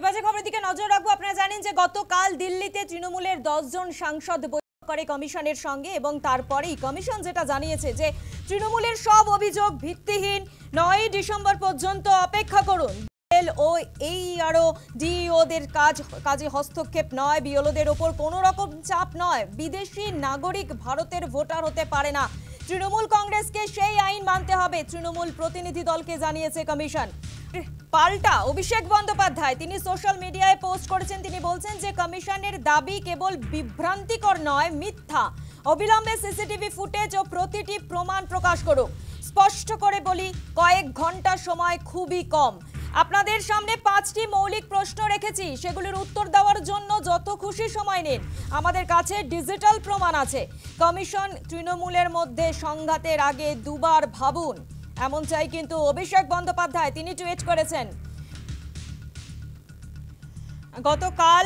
এবার যে খবরের দিকে নজর রাখবো, আপনারা জানেন যে গতকাল দিল্লিতে তৃণমূলের 10 জন সাংসদ বৈঠক করে কমিশনের সঙ্গে এবং তারপরেই কমিশন যেটা জানিয়েছে যে তৃণমূলের সব অভিযোগ ভিত্তিহীন, 9 ডিসেম্বর পর্যন্ত অপেক্ষা করুন। ও এইআরও ডিইওদের কাজে হস্তক্ষেপ নয়, বিএলওদের ওপর কোনো রকম চাপ নয়, বিদেশি নাগরিক ভারতের ভোটার হতে পারে না। তৃণমূল কংগ্রেসকে সেই আইন মানতে হবে, তৃণমূল প্রতিনিধি দলকে জানিয়েছে কমিশন। পাল্টা অভিষেক বন্দ্যোপাধ্যায় তিনি সোশ্যাল মিডিয়ায় পোস্ট করেছেন, তিনি বলছেন যে কমিশনের দাবি কেবল বিভ্রান্তিকর নয়, মিথ্যা। অবিলম্বে সিসিটিভি ফুটেজ ও প্রতিটি প্রমাণ প্রকাশ করুক। স্পষ্ট করে বলি, কয়েক ঘন্টা সময় খুবই কম। আপনাদের সামনে 5টি মৌলিক প্রশ্ন রেখেছি, সেগুলির উত্তর দেওয়ার জন্য যত খুশি সময় নিন, আমাদের কাছে ডিজিটাল প্রমাণ আছে। কমিশন তৃণমূলের মধ্যে সংঘাতের আগে দুবার ভাবুন, এমন চাই কিন্তু অভিষেক বন্দ্যোপাধ্যায়, তিনি টুইট করেছেন। গতকাল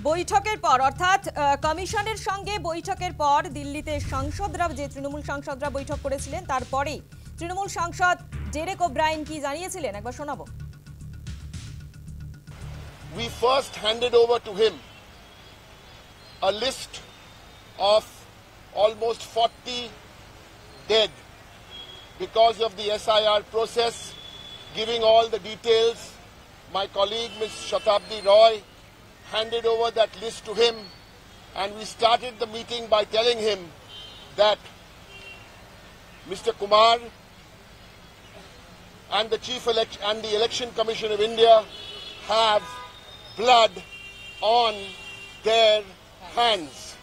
বৈঠকের পর, অর্থাৎ কমিশনের সঙ্গে বৈঠকের পর দিল্লিতে সাংসদরা, যে তৃণমূল সাংসদরা বৈঠক করেছিলেন, তারপরেই তৃণমূল সাংসদ ডেরেক ওব্রায়েন কি জানিয়েছিলেন একবার শোনাবো। We first handed over to him a list of almost 40 dead because of the SIR process, giving all the details. My colleague Ms. Shatabdi Roy handed over that list to him, and we started the meeting by telling him that Mr. Kumar and the Election Commission of India have blood on their hands.